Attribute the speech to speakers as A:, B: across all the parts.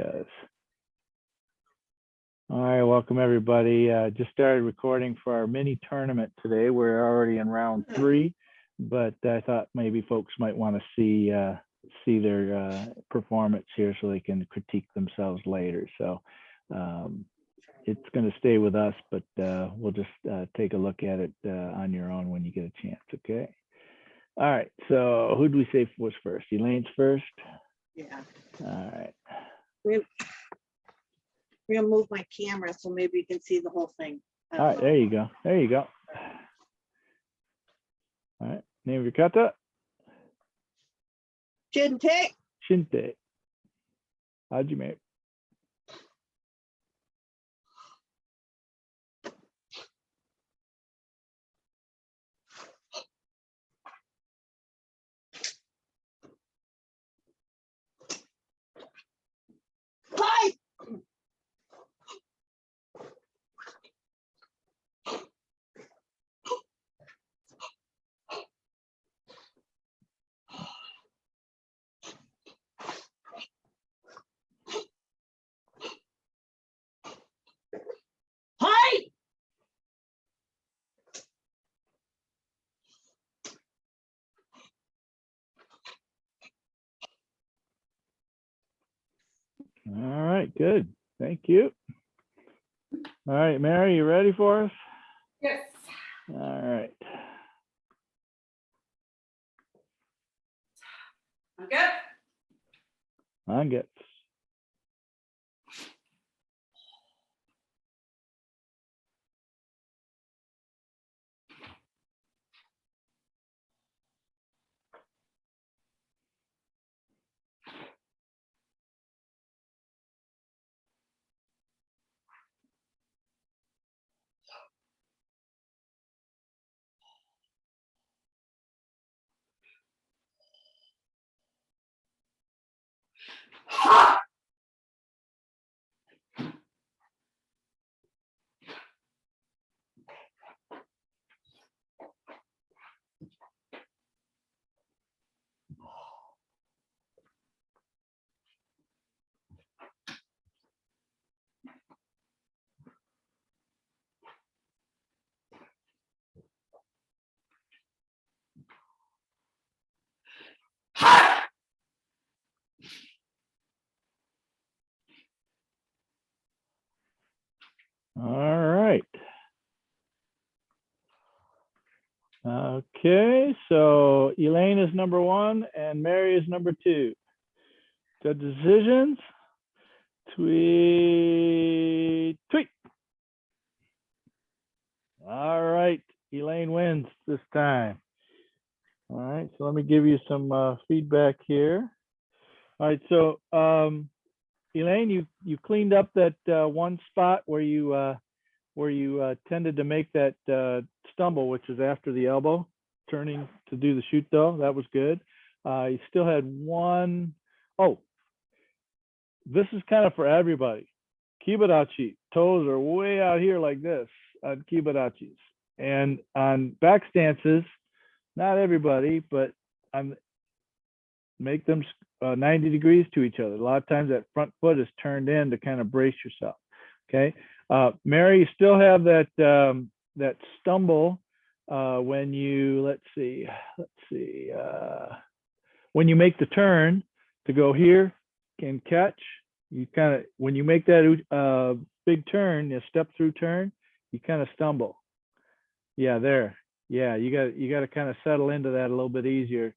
A: because. All right, welcome everybody. Just started recording for our mini tournament today. We're already in round 3, but I thought maybe folks might want to see their performance here so they can critique themselves later. So it's going to stay with us, but we'll just take a look at it on your own when you get a chance, okay? All right, so who do we say was first? Elaine's first?
B: Yeah.
A: All right.
B: We're gonna move my camera so maybe you can see the whole thing.
A: All right, there you go. There you go. All right, name of your kata?
B: Shinte.
A: Shinte. Hajime.
B: Hi. Hi.
A: All right, good. Thank you. All right, Mary, you ready for us?
C: Yes.
A: All right.
C: Okay.
A: On gets. All right. Okay, so Elaine is number 1 and Mary is number 2. The decisions. Tweet, tweet. All right, Elaine wins this time. All right, so let me give you some feedback here. All right, so Elaine, you cleaned up that one spot where you tended to make that stumble, which is after the elbow, turning to do the shoot though. That was good. You still had one. Oh, this is kind of for everybody. Kibadachi, toes are way out here like this on kibadachis. And on back stances, not everybody, but make them 90 degrees to each other. A lot of times that front foot is turned in to kind of brace yourself. Okay. Mary, you still have that that stumble when you, let's see, when you make the turn to go here and catch, you kind of, when you make that big turn, a step through turn, you kind of stumble. Yeah, there. Yeah, you got to kind of settle into that a little bit easier.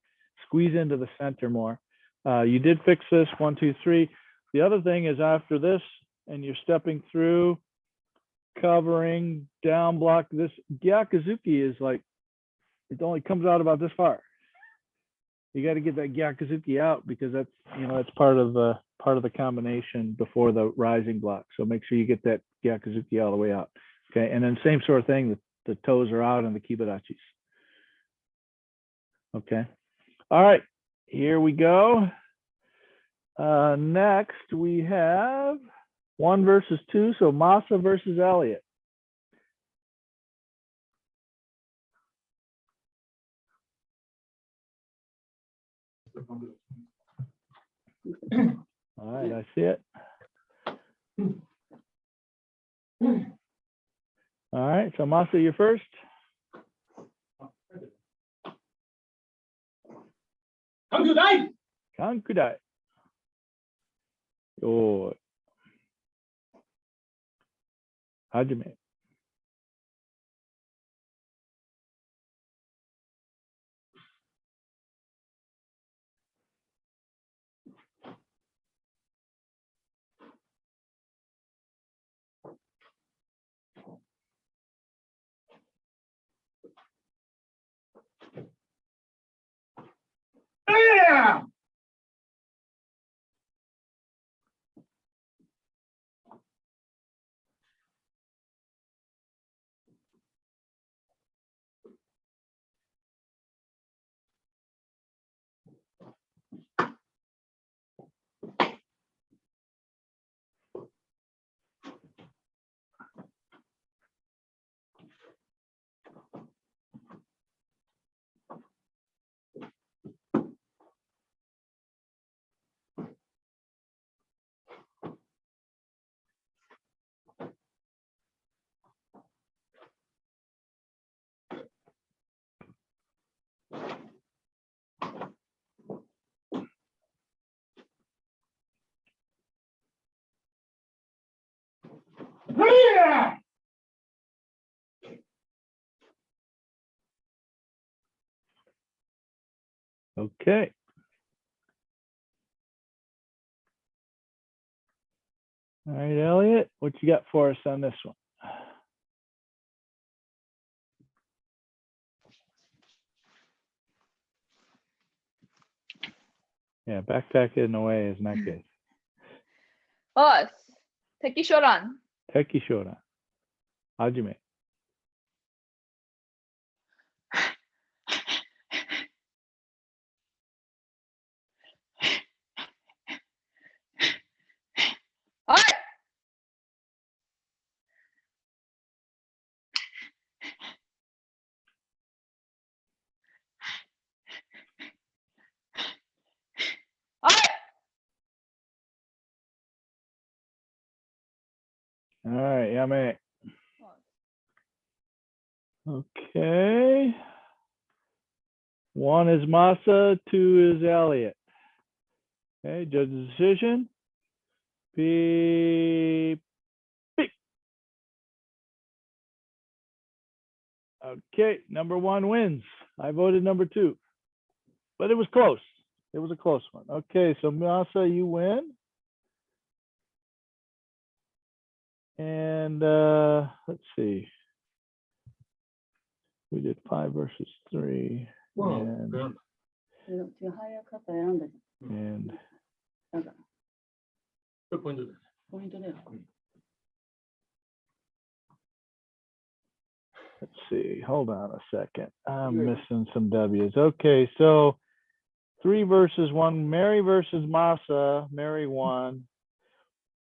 A: Squeeze into the center more. You did fix this, 1, 2, 3. The other thing is after this, and you're stepping through, covering, down block. This gyakuzuki is like, it only comes out about this far. You got to get that gyakuzuki out because that's, that's part of the combination before the rising block. So make sure you get that gyakuzuki all the way out. Okay, and then same sort of thing. The toes are out on the kibadachis. Okay. All right, here we go. Next we have 1 versus 2. So Masa versus Elliott. All right, I see it. All right, so Masa, you're first. Kankudai. Yo. Hajime. Okay. All right, Elliot, what you got for us on this one? Yeah, backpack in the way is not good.
C: Us. Tekishoran.
A: Teki Shora. Hajime.
C: Alright. Alright.
A: All right, Yame. Okay. 1 is Masa, 2 is Elliot. Okay, judge's decision. Beep. Beep. Okay, number 1 wins. I voted number 2, but it was close. It was a close one. Okay, so Masa, you win. And let's see. We did 5 versus 3. And let's see. Hold on a second. I'm missing some W's. Okay, so 3 versus 1. Mary versus Masa. Mary won.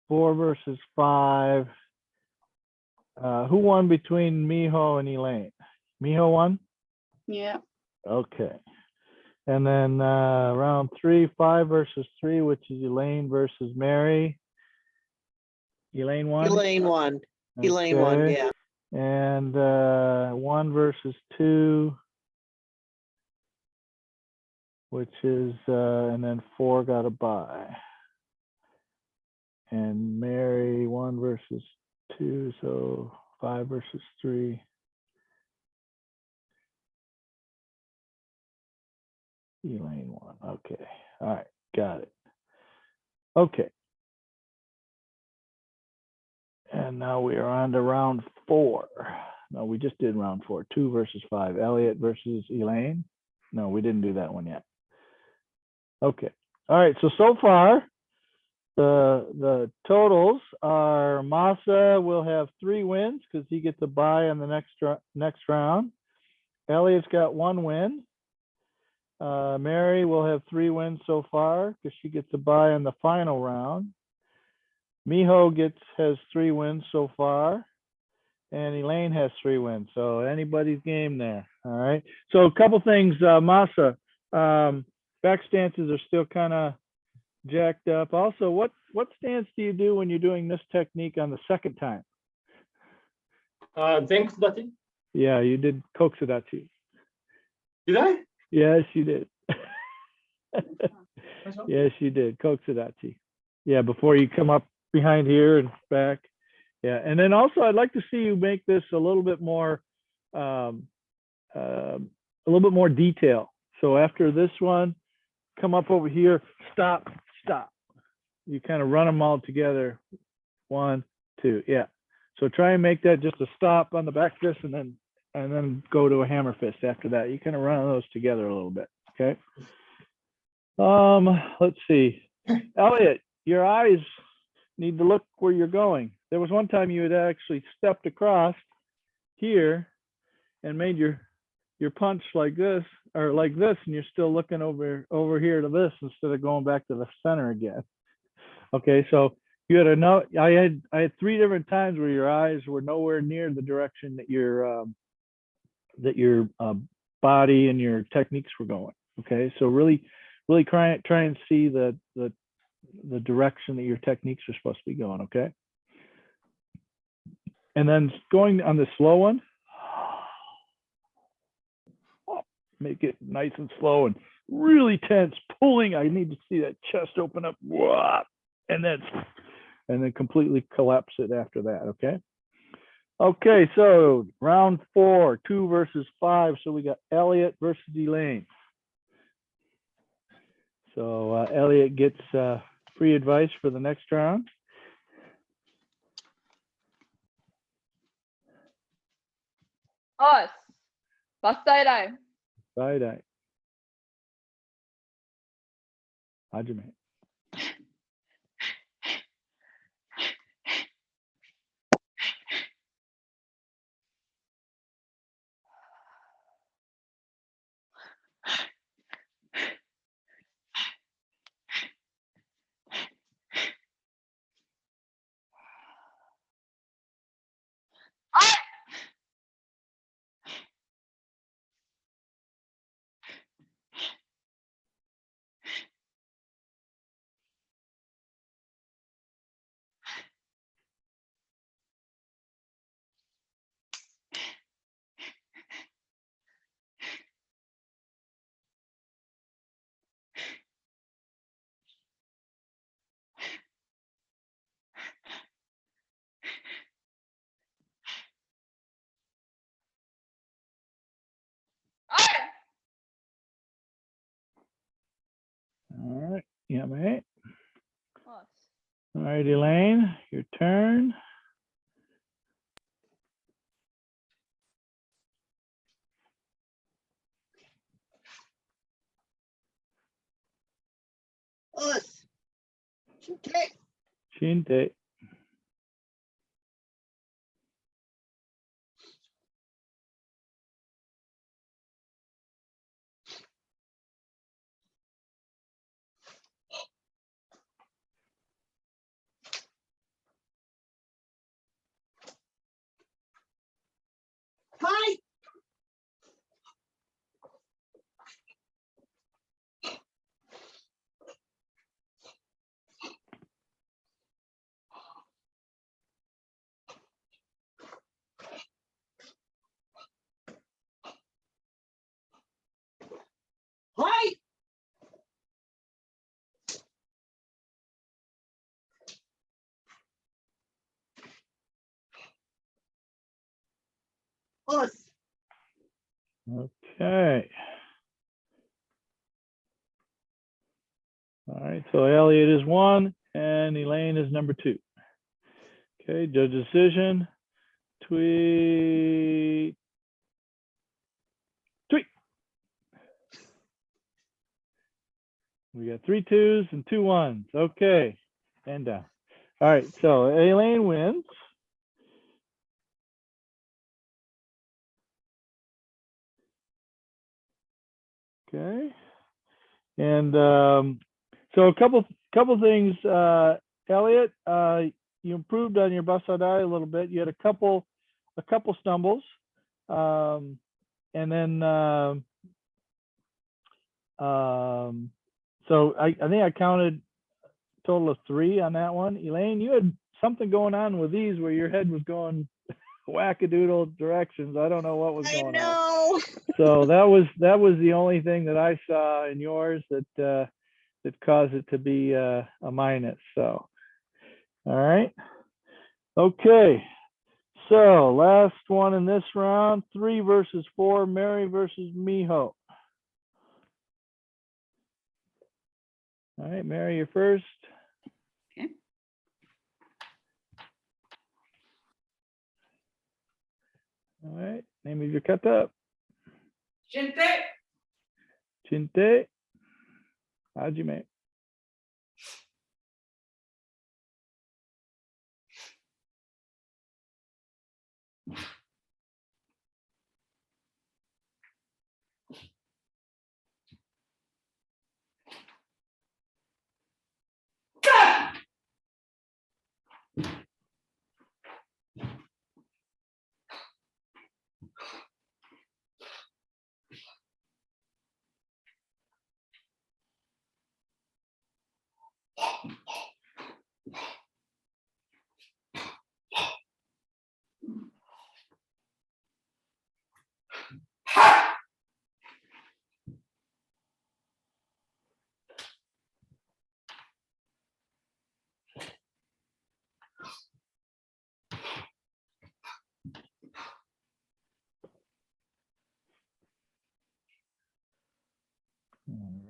A: 4 versus 5. Who won between Miho and Elaine? Miho won?
B: Yeah.
A: Okay. And then round 3, 5 versus 3, which is Elaine versus Mary. Elaine won?
B: Elaine won. Elaine won,
A: Okay.
B: yeah.
A: And 1 versus 2, which is, and then 4 got a bye. And Mary 1 versus 2, so 5 versus 3. Elaine won. Okay. All right. Got it. Okay. And now we are on to round 4. No, we just did round 4. 2 versus 5. Elliot versus Elaine. No, we didn't do that one yet. Okay. All right. So far, the totals are Masa will have 3 wins because he gets a bye on the next round. Elliot's got 1 win. Mary will have 3 wins so far because she gets a bye in the final round. Miho has 3 wins so far, and Elaine has 3 wins. So anybody's game there. All right. So a couple things, Masa. Back stances are still kind of jacked up. Also, what stance do you do when you're doing this technique on the second time?
D: Zenkudachi.
A: Yeah, you did kokusudachi.
D: Did I?
A: Yes, you did.
D: That's all.
A: Yes, you did. Kokusudachi. Yeah, before you come up behind here and back. Yeah, and then also I'd like to see you make this a little bit more, detail. So after this one, come up over here, stop, stop. You kind of run them all together. 1, 2, yeah. So try and make that just a stop on the back fist, and then go to a hammer fist after that. You kind of run those together a little bit. Okay. Let's see. Elliot, your eyes need to look where you're going. There was one time you had actually stepped across here and made your punch like this or like this, and you're still looking over here to this instead of going back to the center again. Okay, so you had I had 3 different times where your eyes were nowhere near the direction that your body and your techniques were going. Okay, so really try and see the direction that your techniques are supposed to be going. Okay, and then going on the slow one, make it nice and slow and really tense, pulling. I need to see that chest open up, and then completely collapse it after that. Okay. Okay, so round 4, 2 versus 5. So we got Elliot versus Elaine. So Elliot gets free advice for the next round.
C: Us. Basta erai.
A: Bye, Hajime. All right, yeah, mate.
C: Us.
A: All right, Elaine, your turn.
B: Us. Okay.
A: Shinte.
B: Hi. Hi. Us.
A: Okay. All right, so Elliot is 1 and Elaine is number 2. Okay, judge decision. Tweet. We got 3 2s and 2 1s. Okay, and down. All right, so Elaine wins. Okay, and so a couple things, Elliot. You improved on your basadai a little bit. You had a couple stumbles, and then so I think I counted total of 3 on that one. Elaine, you had something going on with these where your head was going wackadoodle directions. I don't know what was
B: I
A: going on.
B: know.
A: So that was the only thing that I saw in yours that caused it to be a minus. So, all right. Okay. So last one in this round, 3 versus 4, Mary versus Miho. All right, Mary, you're first.
E: Okay.
A: All right, name of your kata.
E: Shinte.
A: Chinte. Hajime.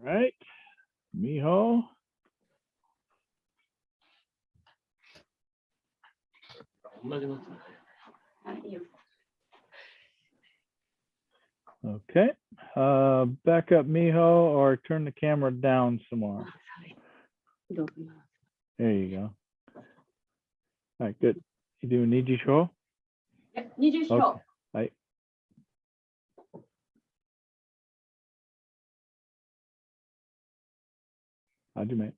A: All right, Miho. Okay. Back up Miho or turn the camera down some more. There you go. All right, good. You doing Niji show? Okay. Right. Hajime.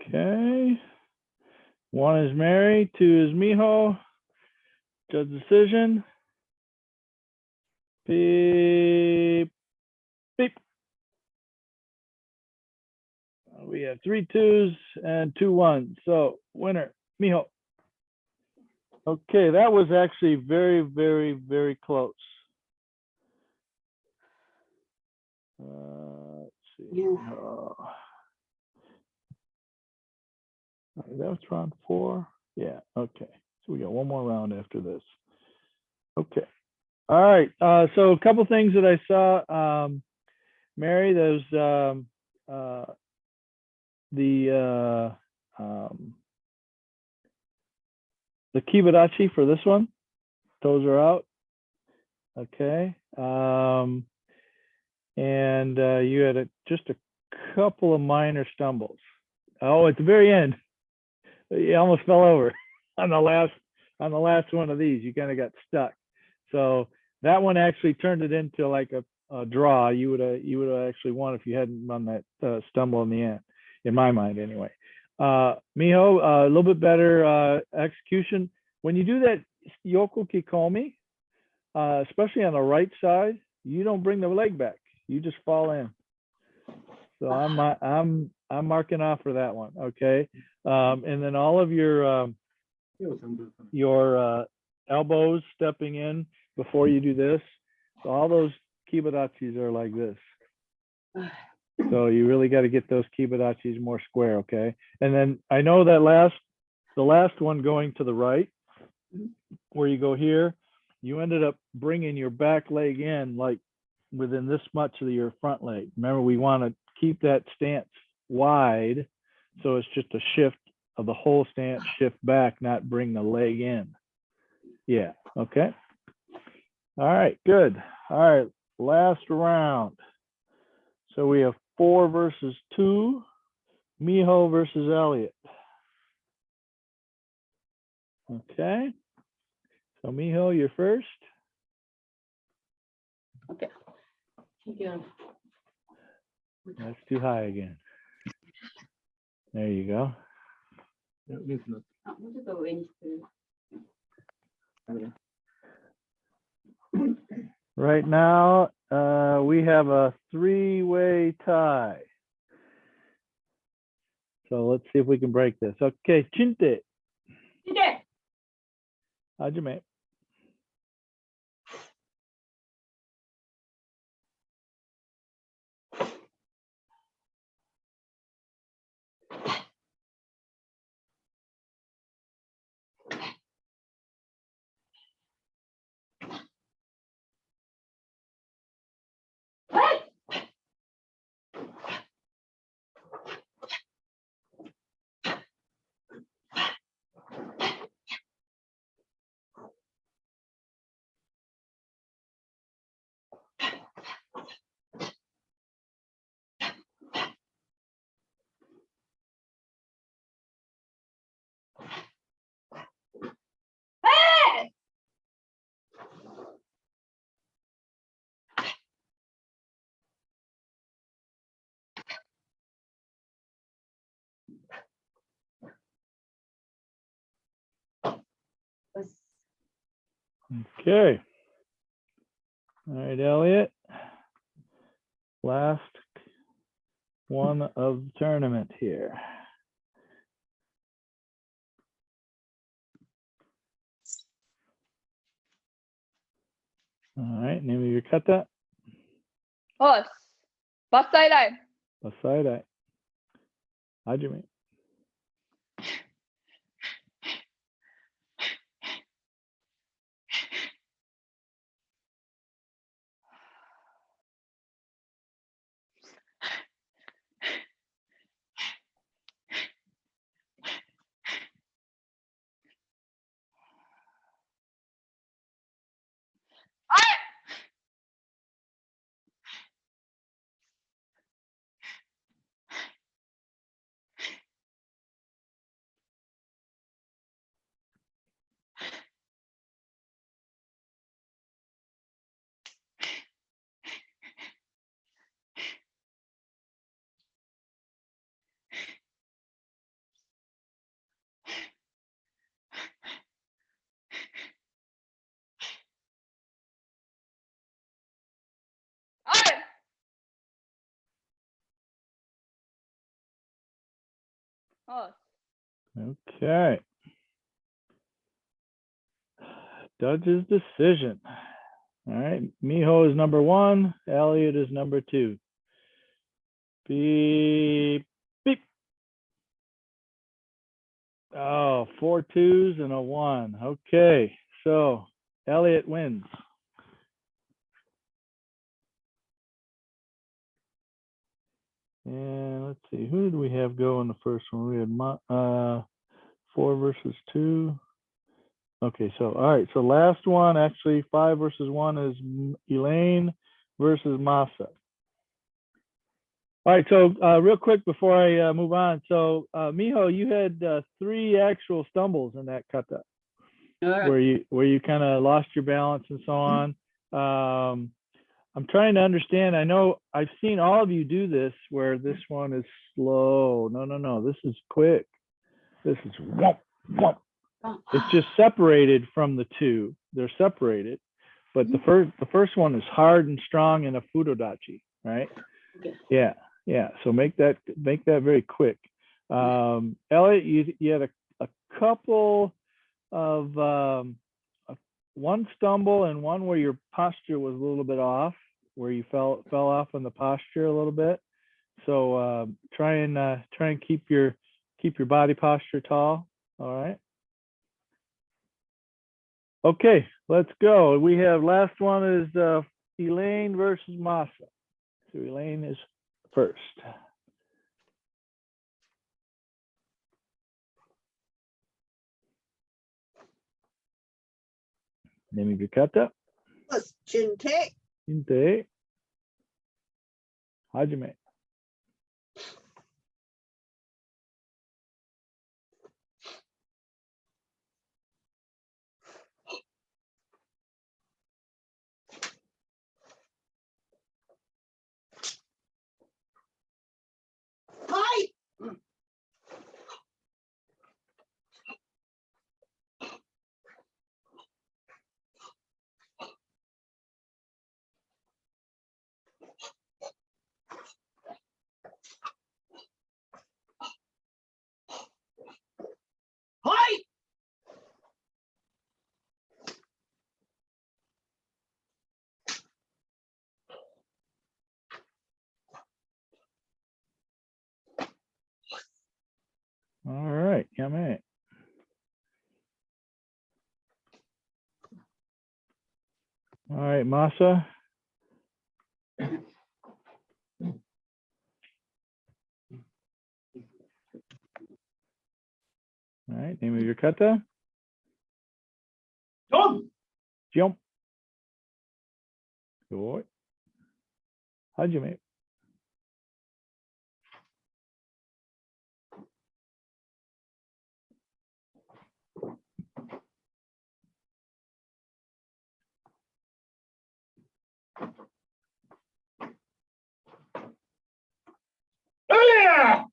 A: Okay. 1 is Mary, 2 is Miho. Judge decision. Beep. Beep. We have 3 2s and 2 1s. So winner, Miho. Okay, that was actually very, very, very close. Let's see.
E: Yeah.
A: That was round 4. Yeah. Okay. So we got one more round after this. Okay. All right. So a couple things that I saw, Mary. Those the kibarachi for this one. Those are out. Okay. And you had just a couple of minor stumbles. Oh, at the very end, you almost fell over on the last one of these. You kind of got stuck. So that one actually turned it into like a draw. You would have actually won if you hadn't run that stumble in the end, in my mind anyway. Miho, a little bit better execution. When you do that Yoko Kikomi, especially on the right side, you don't bring the leg back. You just fall in. So I'm marking off for that one. Okay. And then all of your elbows stepping in before you do this. So all those kibarachis are like this. So you really got to get those kibadachis more square, okay? And then I know that the last one going to the right, where you go here, you ended up bringing your back leg in like within this much of your front leg. Remember, we want to keep that stance wide, so it's just a shift of the whole stance, shift back, not bring the leg in. Yeah, okay. All right, good. All right, last round. So we have 4 versus 2, Miho versus Elliot. Okay. So Miho, you're first.
E: Okay. Thank you.
A: That's too high again. There you go.
E: あ、もうちょっと上にする。
A: Right now, we have a 3-way tie. So let's see if we can break this. Okay, Chinte,
E: 見て
A: hajime. Okay. All right, Elliot. Last one of the tournament here. All right, name of your kata.
C: おっす。バッサイライン。
A: Aside. Hajime.
C: おっす。
A: Okay. Judge's decision. All right. Miho is number 1. Elliot is number 2. Beep. Beep. Oh, 4 2s and a 1. Okay. So Elliot wins. And let's see, who did we have go in the first one? We had 4 versus 2. Okay, so all right, so last one, actually 5 versus 1 is Elaine versus Masa. All right, so real quick before I move on, so Miho, you had 3 actual stumbles in that kata,
E: All right.
A: where you kind of lost your balance and so on. I'm trying to understand. I know I've seen all of you do this where this one is slow. No. This is quick. This is whomp, whomp. It's just separated from the 2. They're separated, but the first one is hard and strong in a fudodachi, right?
E: Okay.
A: Yeah. So make that very quick. Elliot, you had a couple of one stumble and one where your posture was a little bit off, where you fell off in the posture a little bit. So try and keep your body posture tall. All right. Okay, let's go. We have last one is Elaine versus Masa. So Elaine is first. Name of your kata.
B: Plus Jinte.
A: Inte. Hajime.
B: Hi. Hi.
A: All right, yame. All right, Masa. All right, name of your kata.
D: John.
A: Jump. Good. Hajime.
D: Yeah.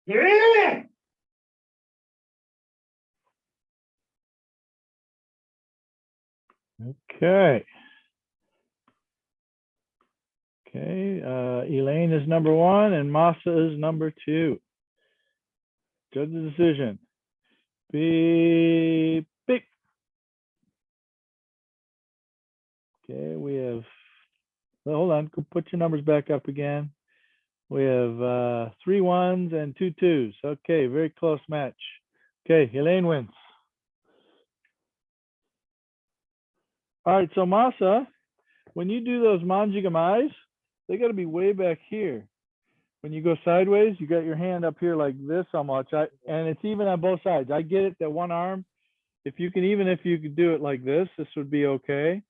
D: Yeah.
A: Okay. Okay. Elaine is number one and Masa is number two. Judge the decision. Beep, beep. Okay, we have, well, hold on, go put your numbers back up again. We have 3 1s and 2 2s. Okay, very close match. Okay, Elaine wins. All right, so Masa, when you do those manjigamais, they got to be way back here. When you go sideways, you got your hand up here like this almost, and it's even on both sides. I get it that one arm, if you could do it like this would be okay.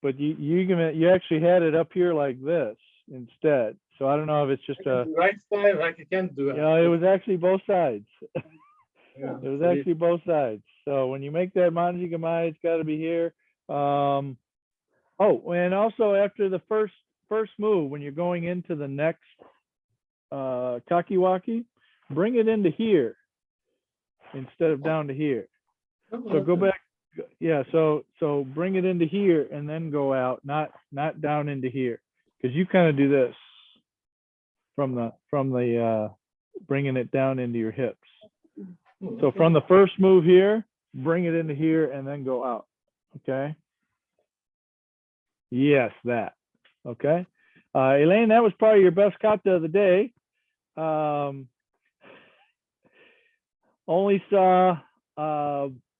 A: But you actually had it up here like this instead. So I don't know if it's just a
D: Right side, like you can't do it.
A: it was actually both sides.
D: Yeah,
A: It was
D: so
A: actually both sides. So when you make that manji gamai, it's got to be here. Oh, and also after the first move, when you're going into the next kakiwaki, bring it into here instead of down to here. So go back. Yeah, so bring it into here and then go out, not down into here, because you kind of do this from the bringing it down into your hips. So from the first move here, bring it into here and then go out. Okay. Yes, that. Okay. Elaine, that was probably your best kata of the day. Only saw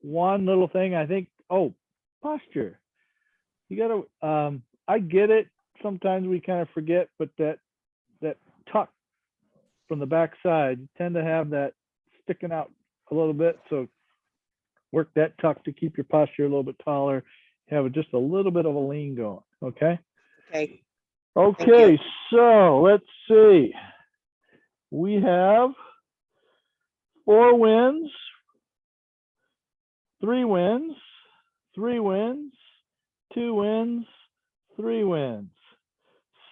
A: one little thing, I think. Oh, posture. You gotta I get it. Sometimes we kind of forget, but that tuck from the back side, you tend to have that sticking out a little bit. So work that tuck to keep your posture a little bit taller. Have just a little bit of a lean going. Okay.
B: Okay.
A: Okay, so let's see. We have 4 wins, 3 wins, 3 wins, 2 wins, 3 wins.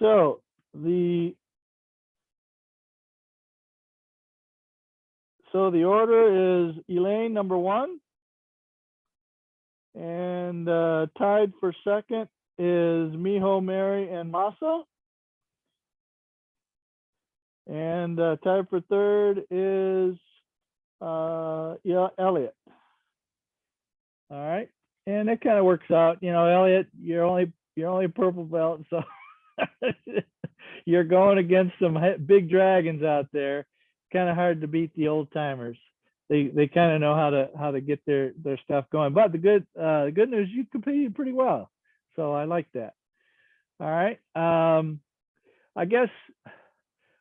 A: So the order is Elaine number 1, and tied for second is Miho, Mary, and Masa. And tied for third is yeah, Elliot. All right, and it kind of works out. You know, Elliot, you're only a purple belt, so you're going against some big dragons out there. Kind of hard to beat the old timers. They kind of know how to get their stuff going. But the good news, you competed pretty well, so I like that. All right, I guess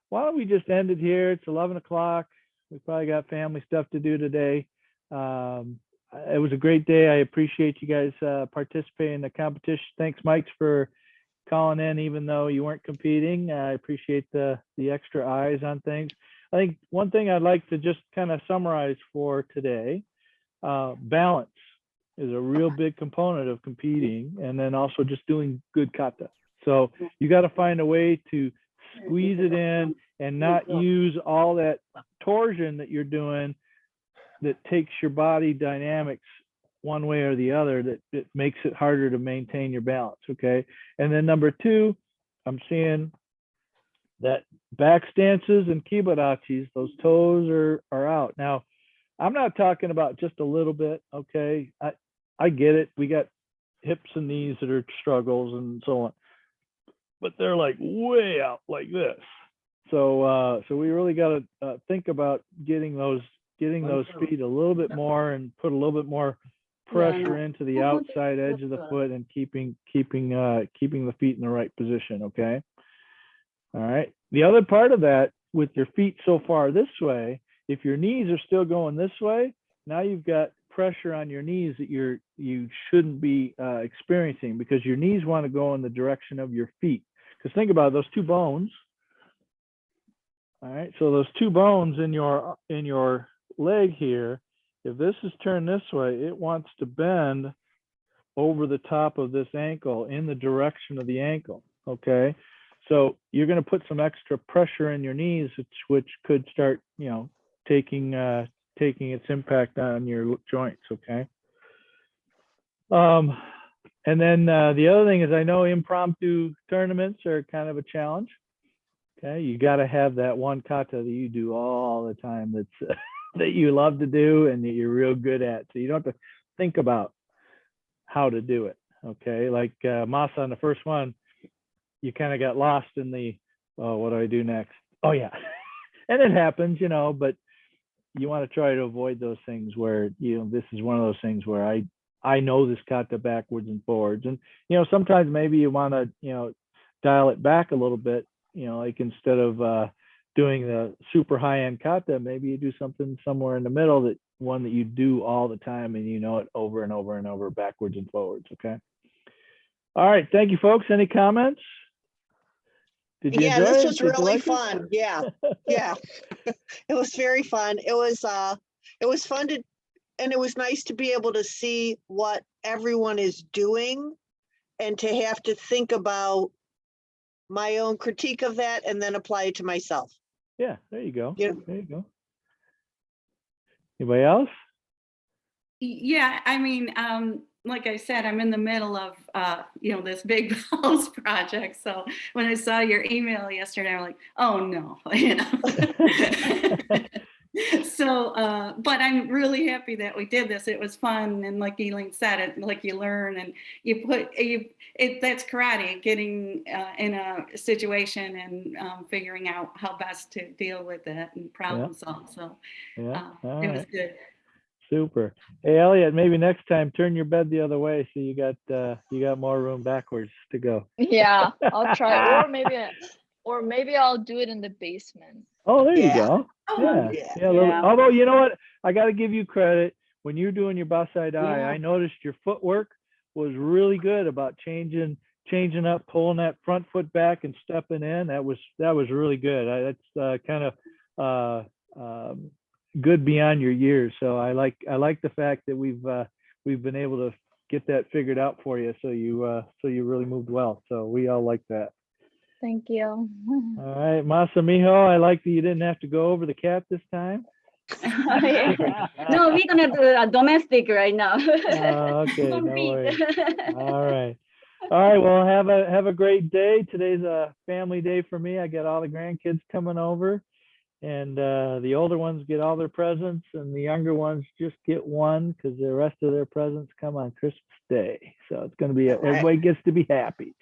A: why don't we just end it here? It's 11 o'clock. We probably got family stuff to do today. It was a great day. I appreciate you guys participating in the competition. Thanks, Mike, for calling in, even though you weren't competing. I appreciate the extra eyes on things. I think one thing I'd like to just kind of summarize for today, balance is a real big component of competing, and then also just doing good kata. So you got to find a way to squeeze it in and not use all that torsion that you're doing that takes your body dynamics one way or the other, that it makes it harder to maintain your balance. Okay. And then number 2, I'm seeing that back stances and kibarachis, those toes are out. Now, I'm not talking about just a little bit. Okay. I get it. We got hips and knees that are struggles and so on, but they're like way out like this. So we really got to think about getting those feet a little bit more and put a little bit more pressure into the outside edge of the foot and keeping the feet in the right position. Okay. All right. The other part of that, with your feet so far this way, if your knees are still going this way, now you've got pressure on your knees that you shouldn't be experiencing, because your knees want to go in the direction of your feet. Because think about those 2 bones. All right, so those 2 bones in your leg here, if this is turned this way, it wants to bend over the top of this ankle in the direction of the ankle. Okay, so you're going to put some extra pressure in your knees, which could start, taking its impact on your joints. Okay. And then the other thing is, I know impromptu tournaments are kind of a challenge. Okay, you got to have that one kata that you do all the time, that's that you love to do and that you're real good at, so you don't have to think about how to do it. Okay, like Masa on the first one, you kind of got lost in the, oh, what do I do next? Oh yeah, and it happens, but you want to try to avoid those things where, this is one of those things where I know this kata backwards and forwards, and sometimes maybe you want to dial it back a little bit. Like instead of doing the super high-end kata, maybe you do something somewhere in the middle, that one that you do all the time and it over and over and over, backwards and forwards. Okay. All right. Thank you, folks. Any comments? Did you enjoy
B: this
A: it?
B: was
A: Did you
B: really
A: like it?
B: fun. Yeah. It was very fun. It was fun and it was nice to be able to see what everyone is doing, and to have to think about my own critique of that and then apply it to myself.
A: Yeah, there you go.
B: Yeah.
A: There you go. Anybody else?
E: Yeah, I mean, like I said, I'm in the middle of, this big house project. So when I saw your email yesterday, I'm like, oh no, So, but I'm really happy that we did this. It was fun. And like Elaine said, like you learn and that's karate, getting in a situation and figuring out how best to deal with it and problem solve. So
A: Yeah.
E: it was good.
A: Super. Hey, Elliot, maybe next time turn your bed the other way, so you got more room backwards to go.
C: Yeah, I'll try. Or maybe I'll do it in the basement.
A: Oh, there you
B: Yeah.
A: go.
E: Oh,
A: Yeah. Although, you know what? I got to give you credit. When you're doing your Basai Dai,
E: Yeah.
A: I noticed your footwork was really good about changing changing up, pulling that front foot back and stepping in. That was really good. That's kind of good beyond your years. So I like the fact that we've been able to get that figured out for you. So you really moved well. So we all like that.
C: Thank you.
A: All right, Masa, Miho, I like that you didn't have to go over the cap this time.
F: Yeah. No, we're gonna do a domestic right now.
A: Okay, no
F: Compete.
A: worries. All right. Well, have a great day. Today's a family day for me. I got all the grandkids coming over, and the older ones get all their presents, and the younger ones just get one because the rest of their presents come on Christmas Day. So it's going to be everybody gets to be happy.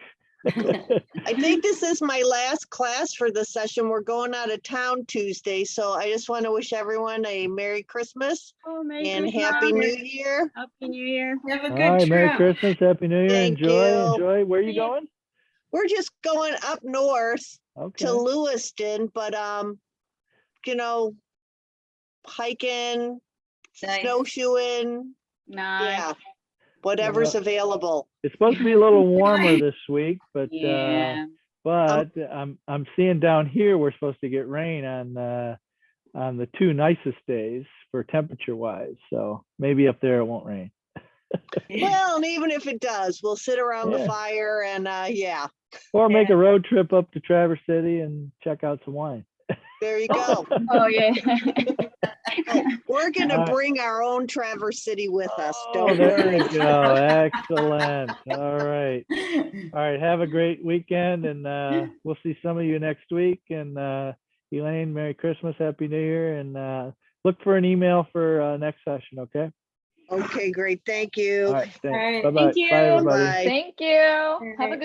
B: I think this is my last class for the session. We're going out of town Tuesday, so I just want to wish everyone a Merry Christmas
F: Oh, Merry
B: and
F: Christmas.
B: Happy New Year.
F: Happy New Year.
E: Have a
A: All
E: good
A: right,
E: trip.
A: Merry Christmas, Happy New Year.
B: Thank
A: Enjoy.
B: you.
A: Where are you
F: Yeah.
A: going?
B: We're just going up north
A: Okay.
B: to Lewiston, but hiking,
F: Nice.
B: snowshoeing,
F: Nice.
B: yeah, whatever's available.
A: It's supposed to be a little warmer this week, but
F: Yeah.
A: I'm seeing down here we're supposed to get rain on the two nicest days for temperature wise. So maybe up there it won't rain.
B: Well, and even if it does, we'll sit around the
A: Yeah.
B: fire and yeah,
A: Or make
F: Yeah.
A: a road trip up to Traverse City and check out some wine.
B: there you go.
F: Oh, yeah.
B: Oh, we're gonna
A: All right.
B: bring our own Traverse City with us.
A: Oh,
B: Don't
A: there
B: worry.
A: you go. Excellent. All right. All right. Have a great weekend, and we'll see some of you next week. And Elaine, Merry Christmas, Happy New Year, and look for an email for next session. Okay.
B: Okay, great. Thank
A: All
B: you.
A: right. Thanks.
E: right.
A: Bye bye.
F: Thank you.
A: Bye everybody.
B: Bye.
C: Thank you. Have a good